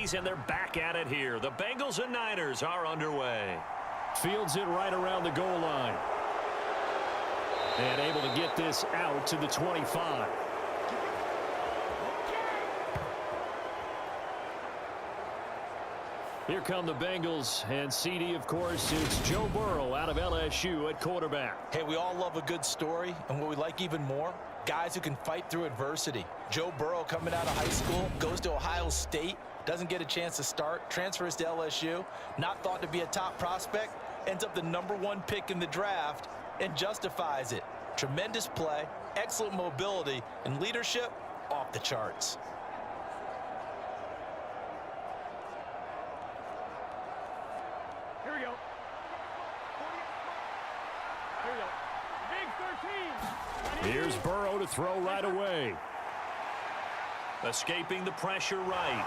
plays, and they're back at it here. The Bengals and Niners are underway. Fields it right around the goal line. And able to get this out to the 25. Here come the Bengals, and CD, of course, it's Joe Burrow out of LSU at quarterback. Hey, we all love a good story, and what we like even more, guys who can fight through adversity. Joe Burrow coming out of high school, goes to Ohio State, doesn't get a chance to start, transfers to LSU, not thought to be a top prospect, ends up the #1 pick in the draft, and justifies it. Tremendous play, excellent mobility, and leadership off the charts. Here we go. Here we go. Big 13. Here's Burrow to throw right away. Escaping the pressure right.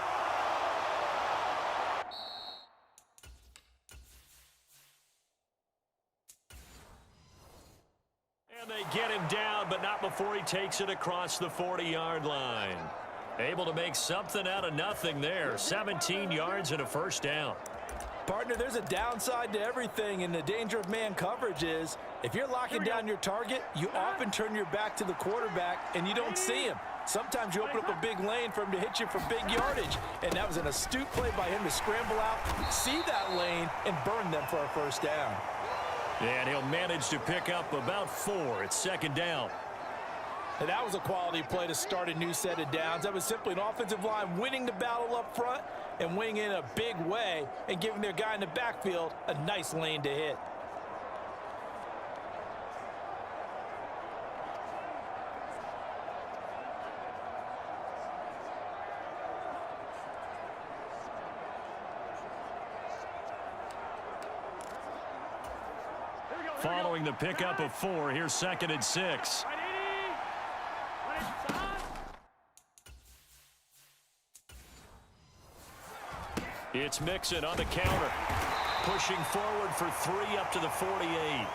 And they get him down, but not before he takes it across the 40-yard line. Able to make something out of nothing there. 17 yards and a first down. Partner, there's a downside to everything, and the danger of man coverage is if you're locking down your target, you often turn your back to the quarterback and you don't see him. Sometimes you open up a big lane for him to hit you for big yardage, and that was an astute play by him to scramble out, see that lane, and burn them for a first down. And he'll manage to pick up about 4 at second down. And that was a quality play to start a new set of downs. That was simply an offensive line winning the battle up front and winning in a big way and giving their guy in the backfield a nice lane to hit. Following the pickup of 4, here's 2nd and 6. It's Mixon on the counter. Pushing forward for 3 up to the 48.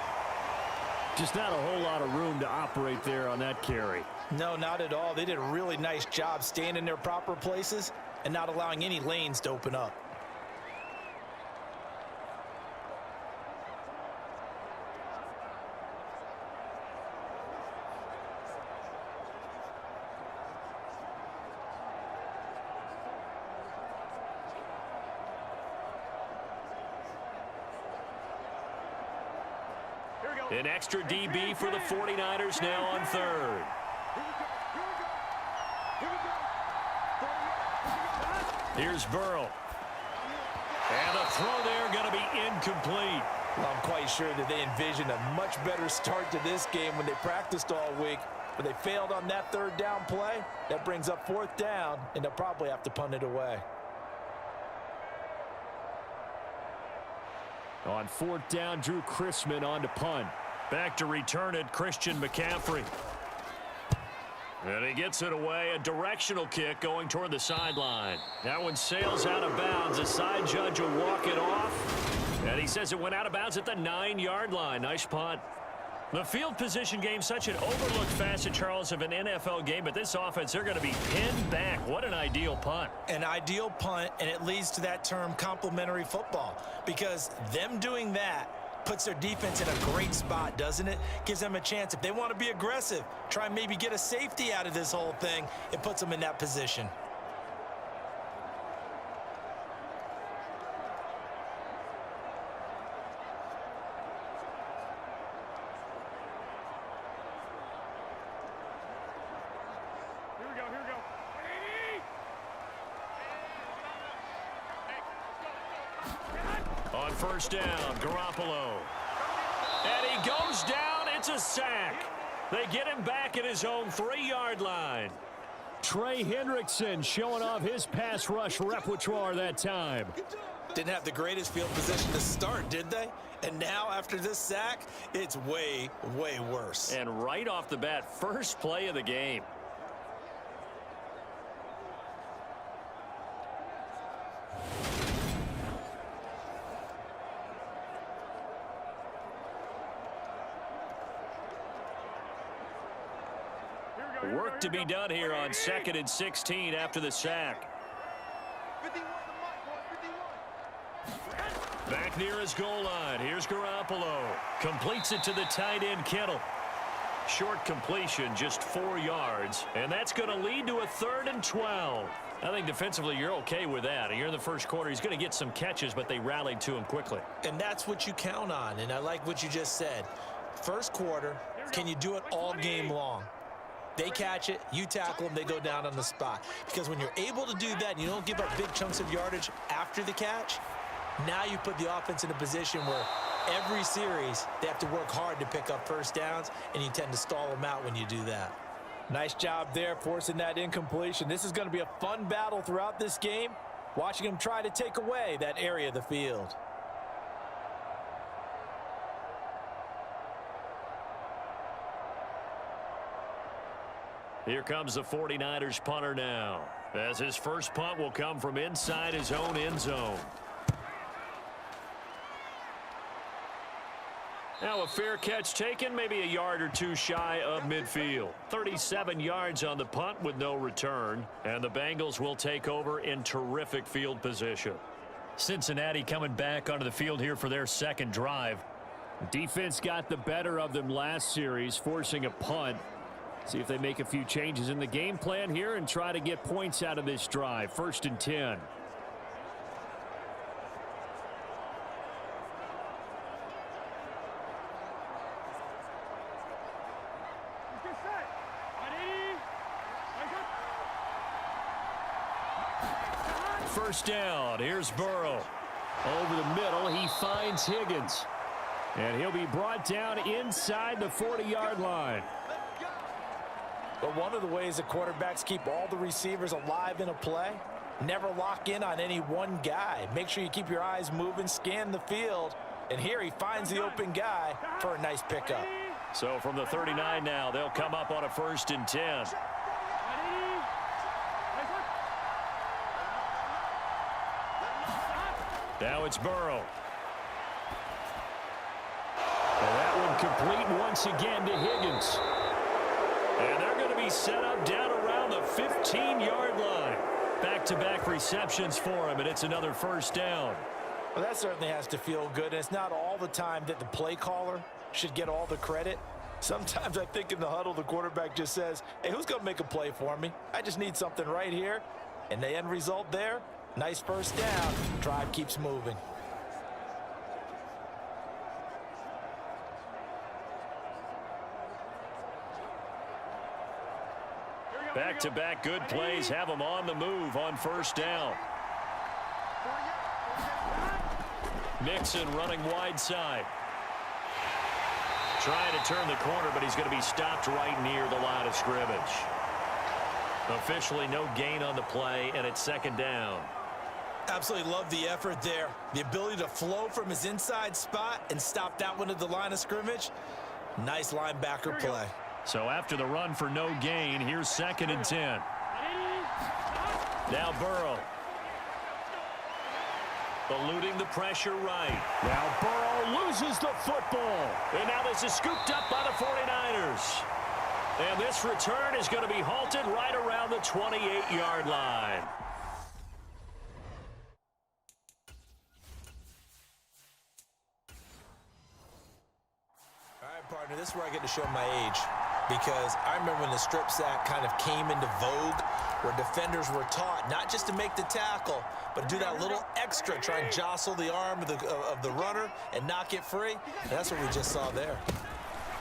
Just not a whole lot of room to operate there on that carry. No, not at all. They did a really nice job staying in their proper places and not allowing any lanes to open up. An extra DB for the 49ers now on 3rd. Here's Burrow. And the throw there going to be incomplete. Well, I'm quite sure that they envisioned a much better start to this game when they practiced all week, but they failed on that 3rd down play. That brings up 4th down, and they'll probably have to punt it away. On 4th down, Drew Chrisman on to punt. Back to return it, Christian McCaffrey. And he gets it away, a directional kick going toward the sideline. That one sails out of bounds. The side judge will walk it off. And he says it went out of bounds at the 9-yard line. Nice punt. The field position game, such an overlooked facet, Charles, of an NFL game, but this offense, they're going to be pinned back. What an ideal punt. An ideal punt, and it leads to that term complementary football, because them doing that puts their defense in a great spot, doesn't it? Gives them a chance. If they want to be aggressive, try and maybe get a safety out of this whole thing, it puts them in that position. On 1st down, Garoppolo. And he goes down. It's a sack. They get him back at his own 3-yard line. Trey Hendrickson showing off his pass rush repertoire that time. Didn't have the greatest field position to start, did they? And now, after this sack, it's way, way worse. And right off the bat, first play of the game. Work to be done here on 2nd and 16 after the sack. Back near his goal line. Here's Garoppolo. Completes it to the tight end, Kittle. Short completion, just 4 yards. And that's going to lead to a 3rd and 12. I think defensively you're okay with that. You're in the first quarter. He's going to get some catches, but they rallied to him quickly. And that's what you count on. And I like what you just said. First quarter, can you do it all game long? They catch it, you tackle them, they go down on the spot. Because when you're able to do that and you don't give up big chunks of yardage after the catch, now you put the offense in a position where every series they have to work hard to pick up first downs, and you tend to stall them out when you do that. Nice job there forcing that incompletion. This is going to be a fun battle throughout this game, watching him try to take away that area of the field. Here comes the 49ers punter now, as his first punt will come from inside his own end zone. Now a fair catch taken, maybe a yard or two shy of midfield. 37 yards on the punt with no return, and the Bengals will take over in terrific field position. Cincinnati coming back onto the field here for their second drive. Defense got the better of them last series, forcing a punt. See if they make a few changes in the game plan here and try to get points out of this drive. 1st and 10. First down. Here's Burrow. Over the middle, he finds Higgins. And he'll be brought down inside the 40-yard line. But one of the ways that quarterbacks keep all the receivers alive in a play, never lock in on any one guy. Make sure you keep your eyes moving, scan the field. And here he finds the open guy for a nice pickup. So from the 39 now, they'll come up on a 1st and 10. Now it's Burrow. And that one complete once again to Higgins. And they're going to be set up down around the 15-yard line. Back-to-back receptions for him, and it's another first down. Well, that certainly has to feel good. And it's not all the time that the play caller should get all the credit. Sometimes I think in the huddle, the quarterback just says, hey, who's going to make a play for me? I just need something right here. And the end result there, nice first down. Drive keeps moving. Back-to-back good plays have them on the move on first down. Mixon running wide side. Trying to turn the corner, but he's going to be stopped right near the line of scrimmage. Officially no gain on the play, and it's 2nd down. Absolutely love the effort there. The ability to flow from his inside spot and stop that one at the line of scrimmage. Nice linebacker play. So after the run for no gain, here's 2nd and 10. Now Burrow. Eluding the pressure right. Now Burrow loses the football. And now this is scooped up by the 49ers. And this return is going to be halted right around the 28-yard line. All right, partner, this is where I get to show my age. Because I remember when the strip sack kind of came into vogue, where defenders were taught not just to make the tackle, but to do that little extra, try and jostle the arm of the runner and knock it free. And that's what we just saw there.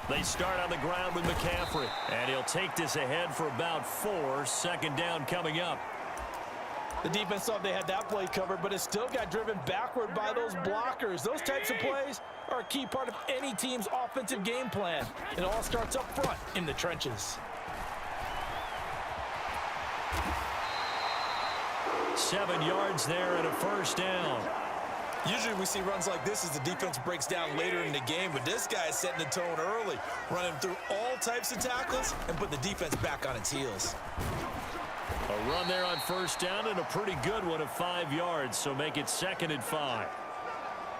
They start on the ground with McCaffrey, and he'll take this ahead for about 4. 2nd down coming up. The defense thought they had that play covered, but it still got driven backward by those blockers. Those types of plays are a key part of any team's offensive game plan. It all starts up front in the trenches. 7 yards there and a first down. Usually we see runs like this as the defense breaks down later in the game, but this guy is setting the tone early, running through all types of tackles and put the defense back on its heels. A run there on first down and a pretty good one of 5 yards, so make it 2nd and 5.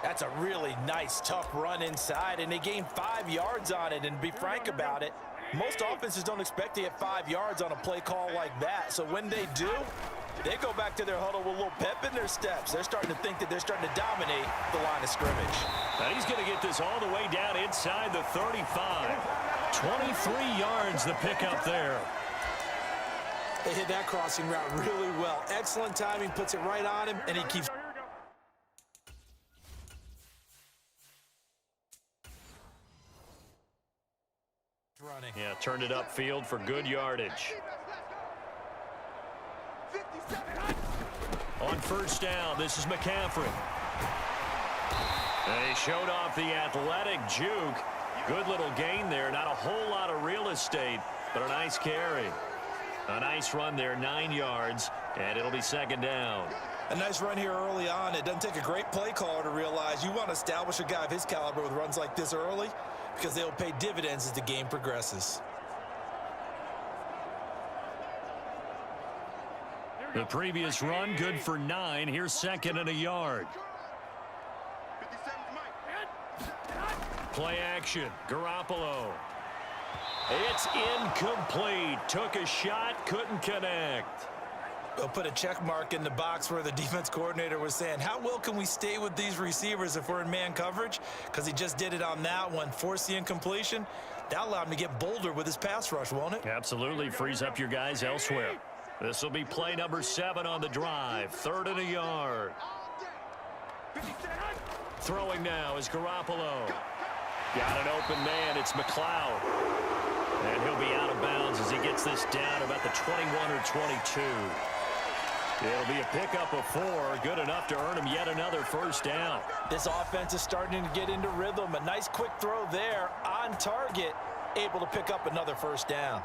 That's a really nice, tough run inside, and they gained 5 yards on it. And to be frank about it, most offenses don't expect to get 5 yards on a play call like that. So when they do, They go back to their huddle with a little pep in their steps. They're starting to think that they're starting to dominate the line of scrimmage. And he's going to get this all the way down inside the 35. 23 yards the pickup there. They hit that crossing route really well. Excellent timing, puts it right on him, and he keeps running. Yeah, turned it upfield for good yardage. On first down, this is McCaffrey. And he showed off the athletic juke. Good little gain there. Not a whole lot of real estate, but a nice carry. A nice run there, 9 yards, and it'll be second down. A nice run here early on. It doesn't take a great play caller to realize you want to establish a guy of his caliber with runs like this early because they'll pay dividends as the game progresses. The previous run, good for 9. Here's second and a yard. Play action, Garoppolo. It's incomplete. Took a shot, couldn't connect. They'll put a check mark in the box where the defense coordinator was saying, how well can we stay with these receivers if we're in man coverage? Because he just did it on that one, forced the incompletion. That allowed him to get bolder with his pass rush, won't it? Absolutely, frees up your guys elsewhere. This will be play number 7 on the drive. 3rd and a yard. Throwing now is Garoppolo. Got an open man. It's McLeod. And he'll be out of bounds as he gets this down about the 21 or 22. It'll be a pickup of 4. Good enough to earn him yet another first down. This offense is starting to get into rhythm. A nice quick throw there on target, able to pick up another first down.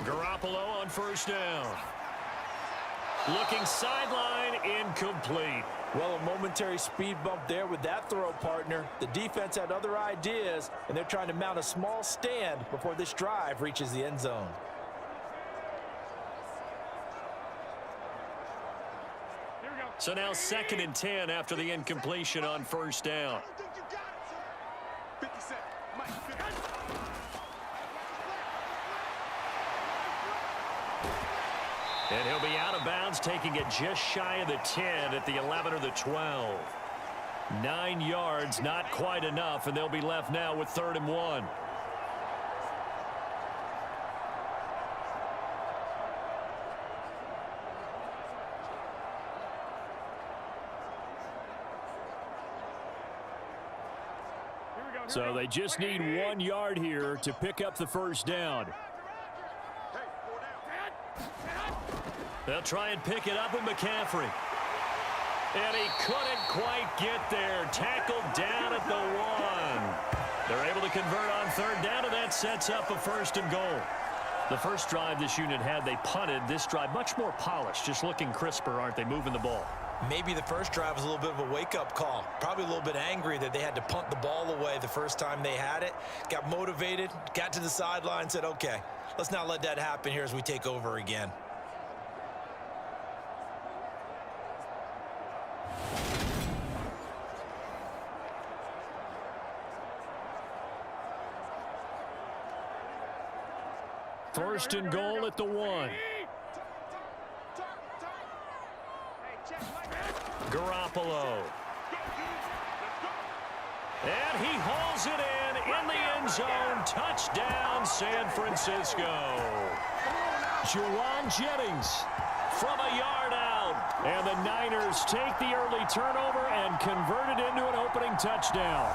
Garoppolo on first down. Looking sideline, incomplete. Well, a momentary speed bump there with that throw, partner. The defense had other ideas, and they're trying to mount a small stand before this drive reaches the end zone. So now 2nd and 10 after the incompletion on first down. And he'll be out of bounds, taking it just shy of the 10 at the 11 or the 12. 9 yards, not quite enough, and they'll be left now with 3rd and 1. So they just need 1 yard here to pick up the first down. They'll try and pick it up with McCaffrey. And he couldn't quite get there. Tackled down at the 1. They're able to convert on 3rd down, and that sets up a 1st and goal. The first drive this unit had, they punted. This drive, much more polished, just looking crisper, aren't they, moving the ball? Maybe the first drive was a little bit of a wake-up call. Probably a little bit angry that they had to punt the ball away the first time they had it. Got motivated, got to the sideline, said, okay, let's not let that happen here as we take over again. First and goal at the 1. Garoppolo. And he hauls it in the end zone. Touchdown, San Francisco. Juwan Jennings from a yard out. And the Niners take the early turnover and convert it into an opening touchdown.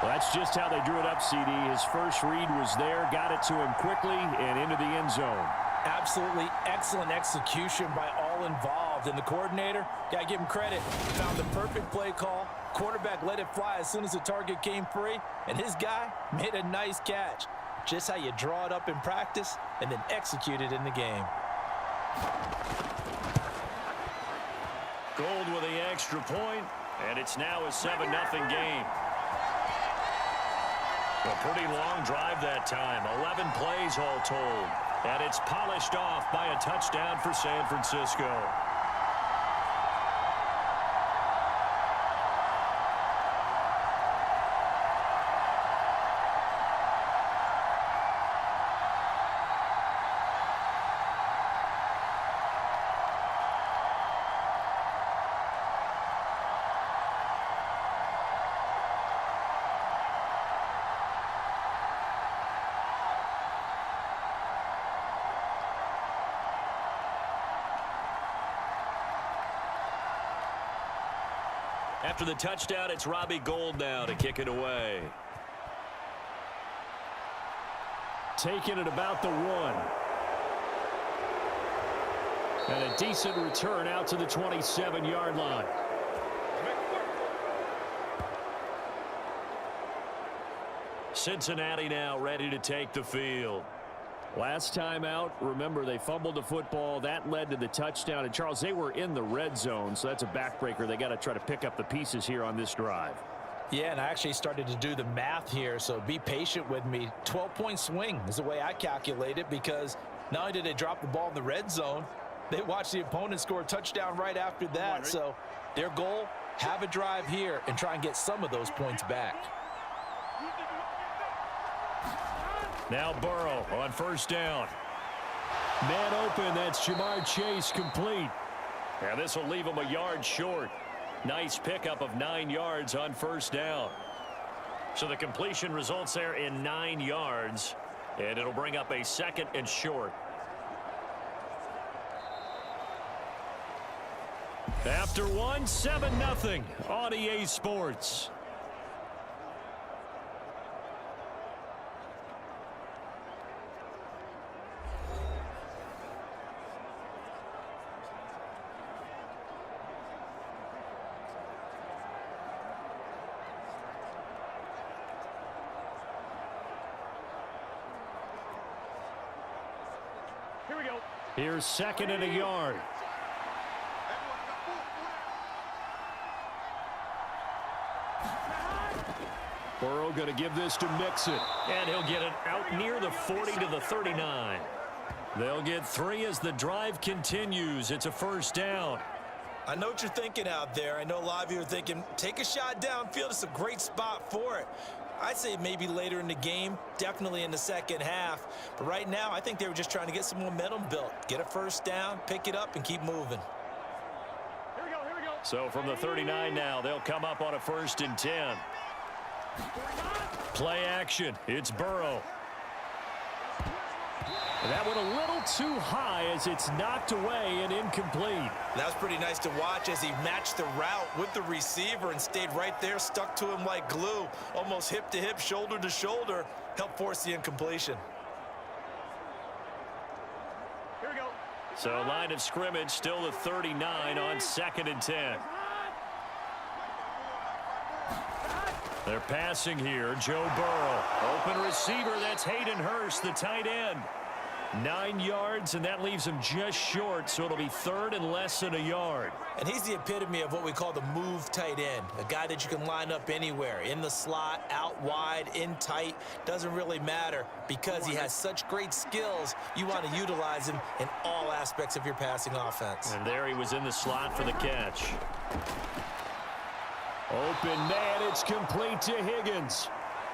Well, that's just how they drew it up, CD. His first read was there, got it to him quickly, and into the end zone. Absolutely excellent execution by all involved. And the coordinator, got to give him credit, found the perfect play call. Quarterback let it fly as soon as the target came free, and his guy made a nice catch. Just how you draw it up in practice and then execute it in the game. Gold with the extra point, and it's now a 7-0 game. A pretty long drive that time. 11 plays all told. And it's polished off by a touchdown for San Francisco. After the touchdown, it's Robbie Gould now to kick it away. Taking it about the 1. And a decent return out to the 27-yard line. Cincinnati now ready to take the field. Last time out, remember, they fumbled the football. That led to the touchdown. And, Charles, they were in the red zone, so that's a backbreaker. They got to try to pick up the pieces here on this drive. Yeah, and I actually started to do the math here, so be patient with me. 12-point swing is the way I calculate it, because not only did they drop the ball in the red zone, they watched the opponent score a touchdown right after that. So their goal, have a drive here and try and get some of those points back. Now Burrow on first down. Man open, that's Jamar Chase complete. And this will leave him a yard short. Nice pickup of 9 yards on first down. So the completion results there in 9 yards. And it'll bring up a 2nd and short. After one, 7-0 on EA Sports. Here we go. Here's 2nd and a yard. Burrow going to give this to Mixon. And he'll get it out near the 40 to the 39. They'll get 3 as the drive continues. It's a first down. I know what you're thinking out there. I know a lot of you are thinking, take a shot downfield. It's a great spot for it. I'd say maybe later in the game, definitely in the second half. But right now, I think they were just trying to get some momentum built. Get a first down, pick it up, and keep moving. Here we go, here we go. So from the 39 now, they'll come up on a 1st and 10. Play action. It's Burrow. That one a little too high as it's knocked away and incomplete. That was pretty nice to watch as he matched the route with the receiver and stayed right there, stuck to him like glue, almost hip to hip, shoulder to shoulder, helped force the incompletion. Here we go. So line of scrimmage still the 39 on 2nd and 10. They're passing here. Joe Burrow. Open receiver. That's Hayden Hurst, the tight end. 9 yards, and that leaves him just short, so it'll be 3rd and less than a yard. And he's the epitome of what we call the move tight end, a guy that you can line up anywhere, in the slot, out wide, in tight, doesn't really matter because he has such great skills. You want to utilize him in all aspects of your passing offense. And there he was in the slot for the catch. Open man, it's complete to Higgins.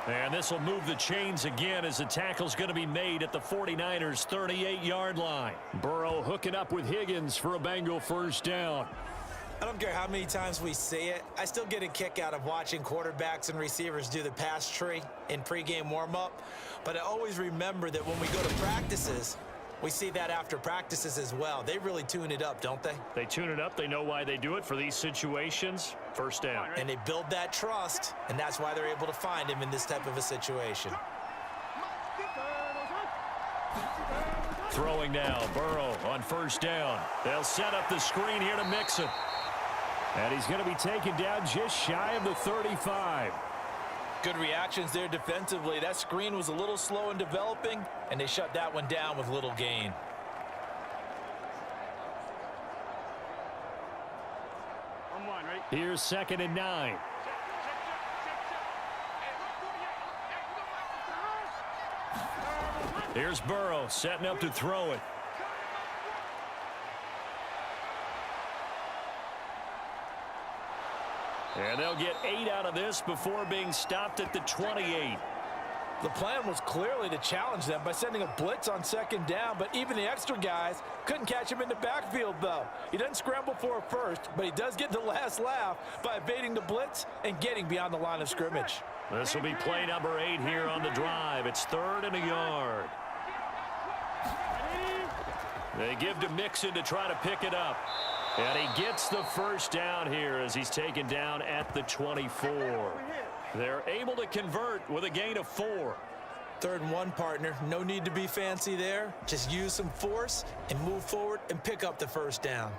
And this will move the chains again as the tackle's going to be made at the 49ers' 38-yard line. Burrow hooking up with Higgins for a Bengal first down. I don't care how many times we say it, I still get a kick out of watching quarterbacks and receivers do the pass tree in pregame warm-up. But I always remember that when we go to practices, we see that after practices as well. They really tune it up, don't they? They tune it up. They know why they do it for these situations. First down. And they build that trust, and that's why they're able to find him in this type of a situation. Throwing now, Burrow on first down. They'll set up the screen here to Mixon. And he's going to be taken down just shy of the 35. Good reactions there defensively. That screen was a little slow in developing, and they shut that one down with little gain. On one, right? Here's 2nd and 9. Here's Burrow setting up to throw it. And they'll get 8 out of this before being stopped at the 28. The plan was clearly to challenge them by sending a blitz on second down, but even the extra guys couldn't catch him in the backfield, though. He doesn't scramble for a first, but he does get the last laugh by evading the blitz and getting beyond the line of scrimmage. This will be play number 8 here on the drive. It's 3rd and a yard. They give to Mixon to try to pick it up. And he gets the first down here as he's taken down at the 24. They're able to convert with a gain of 4. 3rd and 1, partner. No need to be fancy there. Just use some force and move forward and pick up the first down.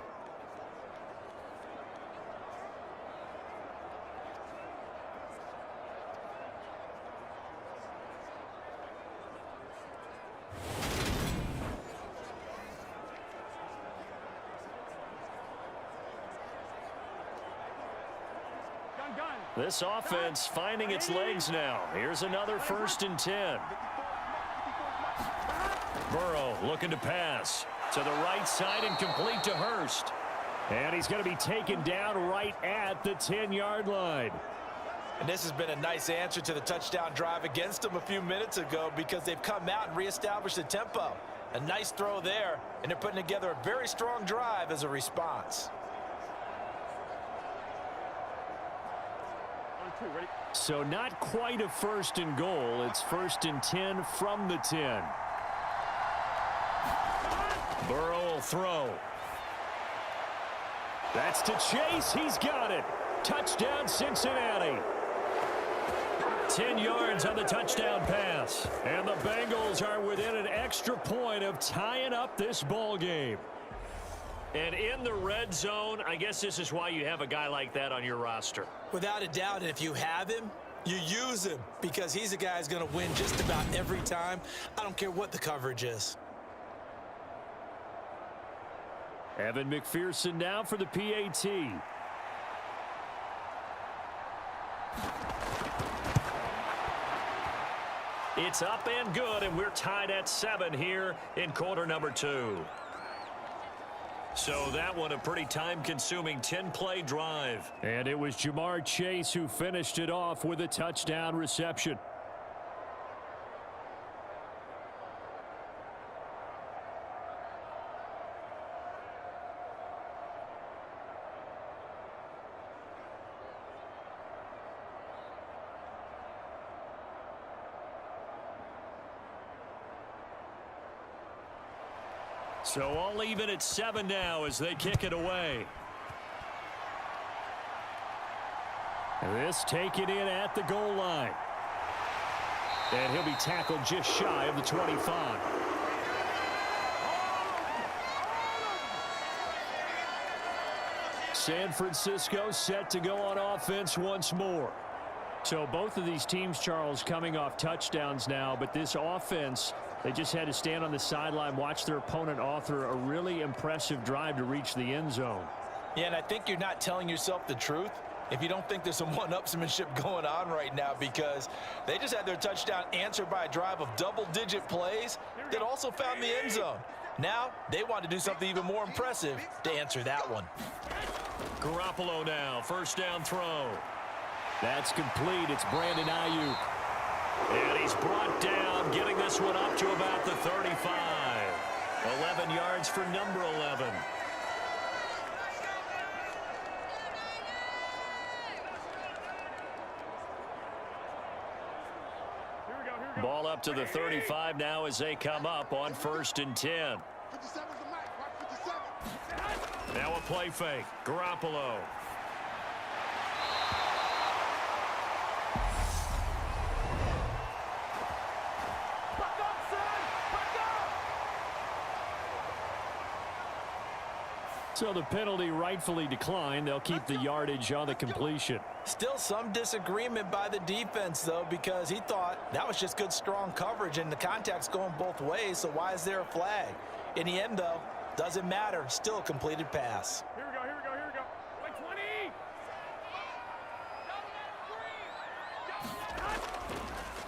This offense finding its legs now. Here's another 1st and 10. Burrow looking to pass to the right side and complete to Hurst. And he's going to be taken down right at the 10-yard line. And this has been a nice answer to the touchdown drive against them a few minutes ago because they've come out and reestablished the tempo. A nice throw there, and they're putting together a very strong drive as a response. So not quite a 1st and goal. It's 1st and 10 from the 10. Burrow will throw. That's to Chase. He's got it. Touchdown, Cincinnati. 10 yards on the touchdown pass. And the Bengals are within an extra point of tying up this ball game. And in the red zone, I guess this is why you have a guy like that on your roster. Without a doubt, if you have him, you use him because he's a guy who's going to win just about every time. I don't care what the coverage is. Evan McPherson now for the PAT. It's up and good, and we're tied at 7 here in quarter number 2. So that one a pretty time-consuming 10-play drive. And it was Jamar Chase who finished it off with a touchdown reception. So all even at 7 now as they kick it away. This taken in at the goal line. And he'll be tackled just shy of the 25. San Francisco set to go on offense once more. So both of these teams, Charles, coming off touchdowns now, but this offense, they just had to stand on the sideline, watch their opponent author a really impressive drive to reach the end zone. Yeah, and I think you're not telling yourself the truth if you don't think there's some one-upsmanship going on right now, because they just had their touchdown answered by a drive of double-digit plays that also found the end zone. Now they want to do something even more impressive to answer that one. Garoppolo now, first down throw. That's complete. It's Brandon Ayuk. And he's brought down, getting this one up to about the 35. 11 yards for number 11. Ball up to the 35 now as they come up on 1st and 10. Now a play fake. Garoppolo. So the penalty rightfully declined. They'll keep the yardage on the completion. Still some disagreement by the defense, though, because he thought that was just good, strong coverage, and the contact's going both ways, so why is there a flag? In the end, though, doesn't matter. Still a completed pass. Here we go, here we go, here we go. Like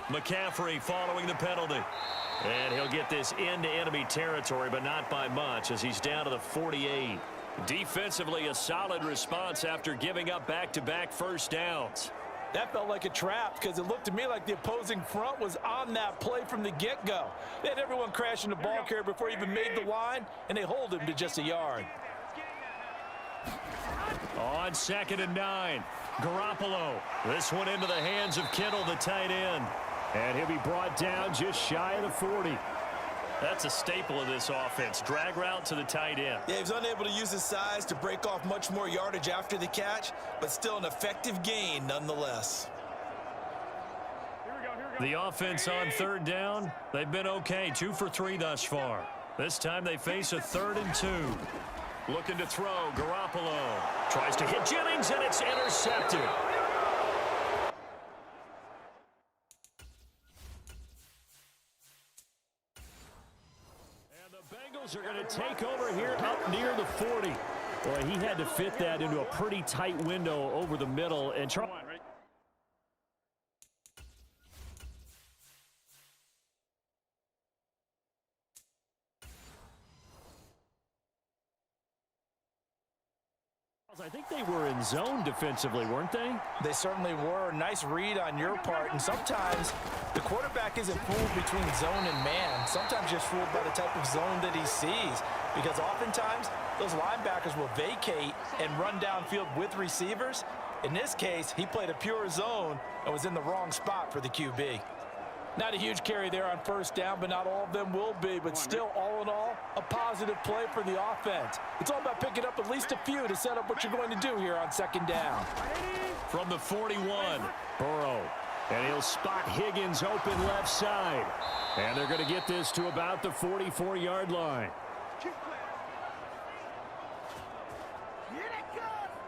20. McCaffrey following the penalty. And he'll get this into enemy territory, but not by much as he's down to the 48. Defensively, a solid response after giving up back-to-back first downs. That felt like a trap because it looked to me like the opposing front was on that play from the get-go. They had everyone crashing the ball carrier before he even made the line, and they hold him to just a yard. On 2nd and 9, Garoppolo. This one into the hands of Kittle, the tight end. And he'll be brought down just shy of the 40. That's a staple of this offense. Drag route to the tight end. Yeah, he was unable to use his size to break off much more yardage after the catch, but still an effective gain nonetheless. The offense on 3rd down, they've been okay. 2 for 3 thus far. This time they face a 3rd and 2. Looking to throw, Garoppolo. Tries to hit Jennings, and it's intercepted. Bengals are going to take over here up near the 40. Boy, he had to fit that into a pretty tight window over the middle and try. I think they were in zone defensively, weren't they? They certainly were. Nice read on your part. And sometimes the quarterback isn't fooled between zone and man. Sometimes just fooled by the type of zone that he sees. Because oftentimes those linebackers will vacate and run downfield with receivers. In this case, he played a pure zone and was in the wrong spot for the QB. Not a huge carry there on 1st down, but not all of them will be. But still, all in all, a positive play for the offense. It's all about picking up at least a few to set up what you're going to do here on 2nd down. From the 41, Burrow. And he'll spot Higgins open left side. And they're going to get this to about the 44-yard line.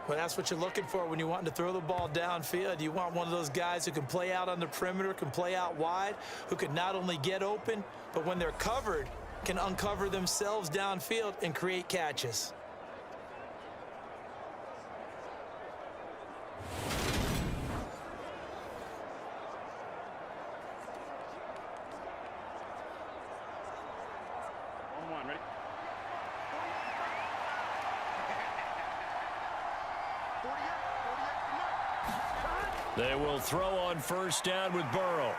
Well, that's what you're looking for when you're wanting to throw the ball downfield. You want one of those guys who can play out on the perimeter, can play out wide, who can not only get open, but when they're covered, can uncover themselves downfield and create catches. They will throw on 1st down with Burrow.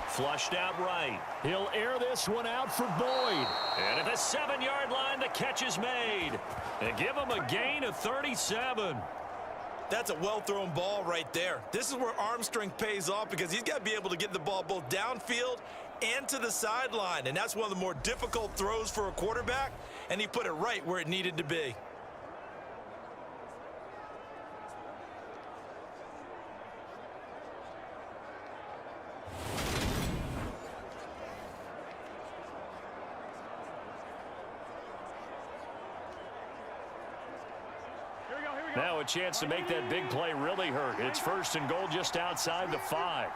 Flushed out right. He'll air this one out for Boyd. And at the 7-yard line, the catch is made. And give him a gain of 37. That's a well-thrown ball right there. This is where arm strength pays off because he's got to be able to get the ball both downfield and to the sideline. And that's one of the more difficult throws for a quarterback. And he put it right where it needed to be. Now a chance to make that big play really hurt. It's 1st and goal just outside the 5.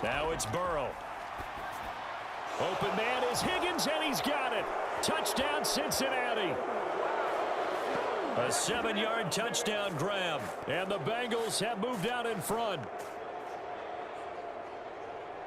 Now it's Burrow. Open man is Higgins, and he's got it. Touchdown, Cincinnati. A 7-yard touchdown grab, and the Bengals have moved out in front.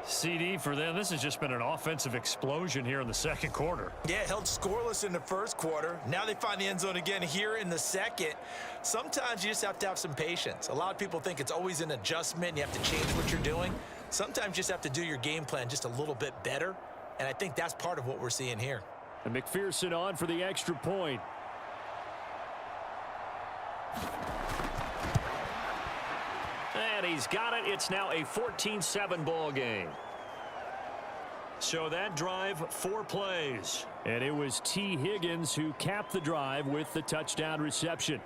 CD for them. This has just been an offensive explosion here in the 2nd quarter. Yeah, held scoreless in the 1st quarter. Now they find the end zone again here in the 2nd. Sometimes you just have to have some patience. A lot of people think it's always an adjustment. You have to change what you're doing. Sometimes you just have to do your game plan just a little bit better. And I think that's part of what we're seeing here. And McPherson on for the extra point. And he's got it. It's now a 14-7 ball game. So that drive, 4 plays. And it was T. Higgins who capped the drive with the touchdown reception.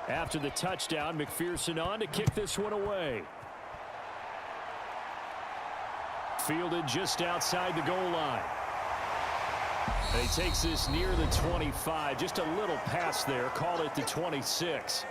After the touchdown, McPherson on to kick this one away. Fielded just outside the goal line. And he takes this near the 25, just a little pass there, called it the 26.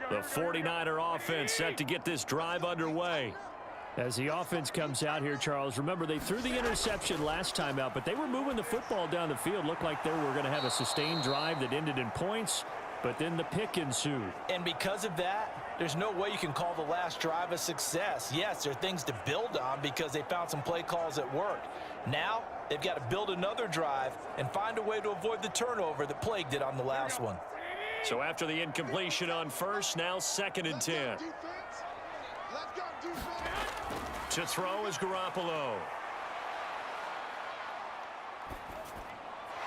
The 49er offense set to get this drive underway. As the offense comes out here, Charles, remember they threw the interception last time out, but they were moving the football down the field. Looked like they were going to have a sustained drive that ended in points, but then the pick ensued. And because of that, there's no way you can call the last drive a success. Yes, there are things to build on because they found some play calls that worked. Now, they've got to build another drive and find a way to avoid the turnover that plagued it on the last one. So after the incompletion on first, now 2nd and 10. To throw is Garoppolo.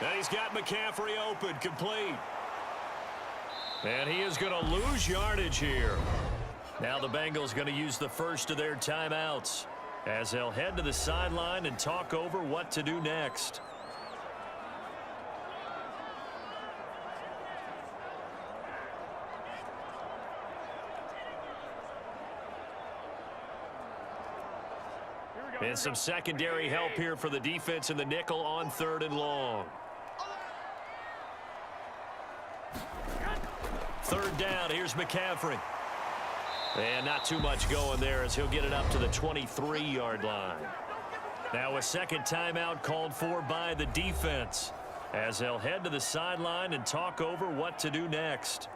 And he's got McCaffrey open, complete. And he is going to lose yardage here. Now the Bengals going to use the first of their timeouts as they'll head to the sideline and talk over what to do next. And some secondary help here for the defense in the nickel on 3rd and long. 3rd down, here's McCaffrey. And not too much going there as he'll get it up to the 23-yard line. Now a second timeout called for by the defense as they'll head to the sideline and talk over what to do next.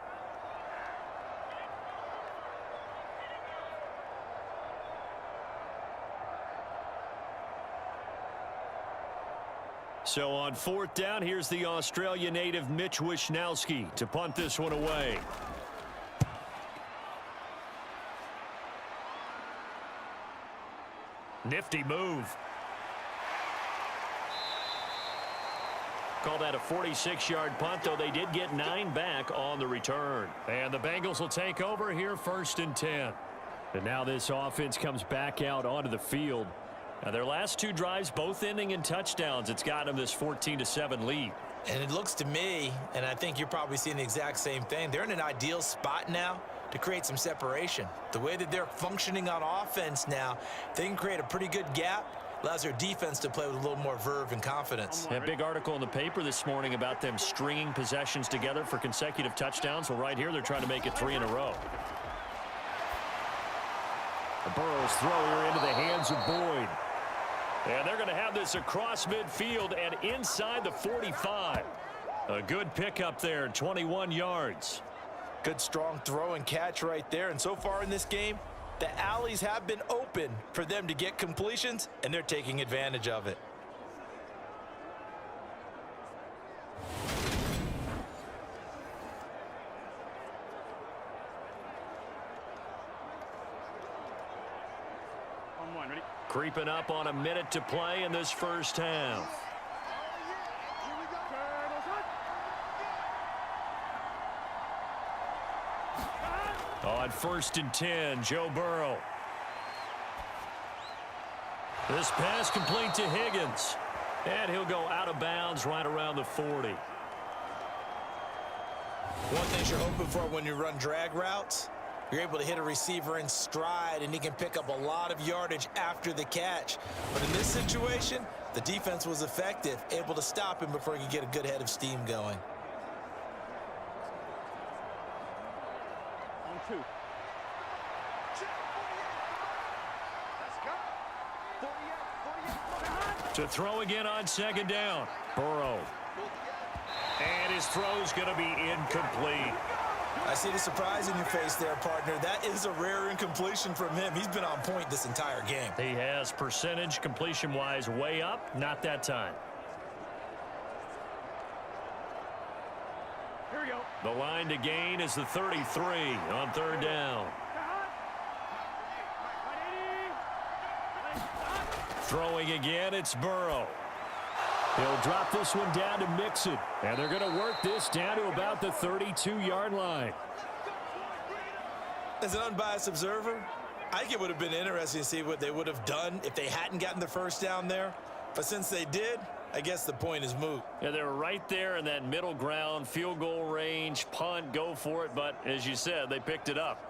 So on 4th down, here's the Australia native Mitch Wishnowsky to punt this one away. Nifty move. Call that a 46-yard punt, though they did get 9 back on the return. And the Bengals will take over here 1st and 10. And now this offense comes back out onto the field. Now their last 2 drives, both ending in touchdowns. It's got them this 14-7 lead. And it looks to me, and I think you're probably seeing the exact same thing, they're in an ideal spot now to create some separation. The way that they're functioning on offense now, they can create a pretty good gap. Allows their defense to play with a little more verve and confidence. A big article in the paper this morning about them stringing possessions together for consecutive touchdowns. Well, right here, they're trying to make it 3 in a row. The Burrow's throw here into the hands of Boyd. And they're going to have this across midfield and inside the 45. A good pickup there, 21 yards. Good strong throw and catch right there. And so far in this game, the alleys have been open for them to get completions, and they're taking advantage of it. Creeping up on a minute to play in this first half. On 1st and 10, Joe Burrow. This pass complete to Higgins. And he'll go out of bounds right around the 40. One thing you're hoping for when you run drag routes, you're able to hit a receiver in stride, and he can pick up a lot of yardage after the catch. But in this situation, the defense was effective, able to stop him before he could get a good head of steam going. On 2. To throw again on 2nd down. Burrow. And his throw's going to be incomplete. I see the surprise in your face there, partner. That is a rare incompletion from him. He's been on point this entire game. He has percentage completion-wise way up. Not that time. Here we go. The line to gain is the 33 on 3rd down. Throwing again, it's Burrow. He'll drop this one down to Mixon. And they're going to work this down to about the 32-yard line. As an unbiased observer, I think it would have been interesting to see what they would have done if they hadn't gotten the first down there. But since they did, I guess the point is moot. Yeah, they were right there in that middle ground, field goal range, punt, go for it. But as you said, they picked it up.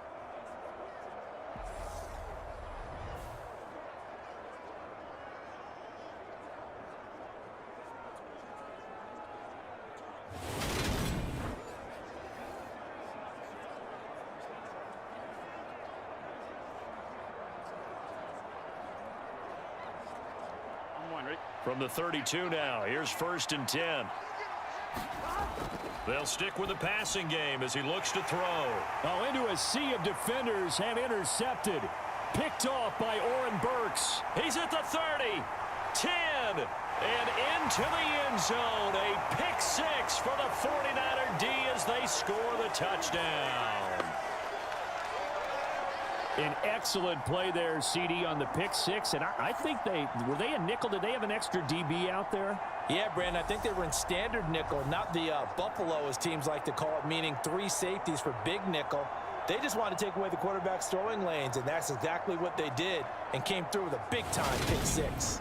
From the 32 now, here's 1st and 10. They'll stick with the passing game as he looks to throw. Oh, into a sea of defenders and intercepted. Picked off by Oren Burks. He's at the 30, 10, and into the end zone. A pick six for the 49er D as they score the touchdown. An excellent play there, CD, on the pick six. And I think were they a nickel? Did they have an extra DB out there? Yeah, Brandon, I think they were in standard nickel, not the Buffalo, as teams like to call it, meaning 3 safeties for big nickel. They just wanted to take away the quarterback's throwing lanes, and that's exactly what they did, and came through with a big-time pick six.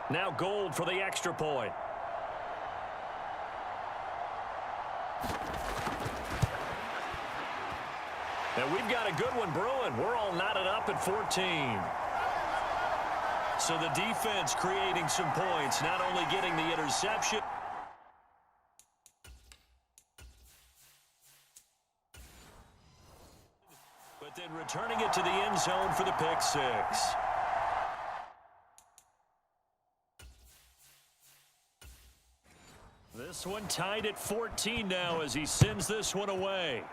Now Gold for the extra point. And we've got a good one brewing. We're all knotted up at 14. So the defense creating some points, not only getting the interception. But then returning it to the end zone for the pick six. This one tied at 14 now as he sends this one away.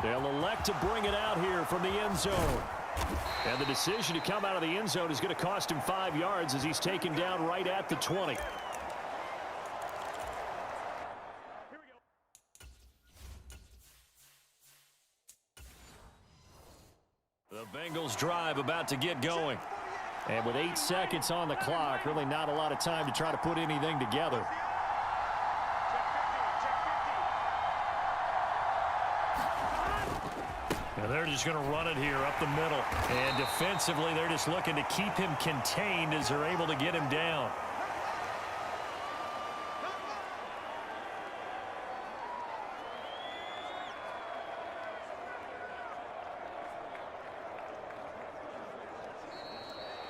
They'll elect to bring it out here from the end zone. And the decision to come out of the end zone is going to cost him 5 yards as he's taken down right at the 20. The Bengals drive about to get going. And with 8 seconds on the clock, really not a lot of time to try to put anything together. And they're just going to run it here up the middle. And defensively, they're just looking to keep him contained as they're able to get him down.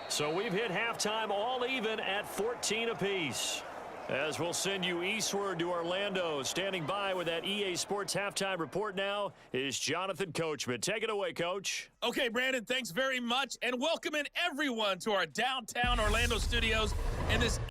So we've hit halftime all even at 14 apiece. As we'll send you eastward to Orlando. Standing by with that EA Sports halftime report now is Jonathan Coachman. Take it away, Coach. Okay, Brandon, thanks very much. And welcome in everyone to our downtown Orlando studios. And this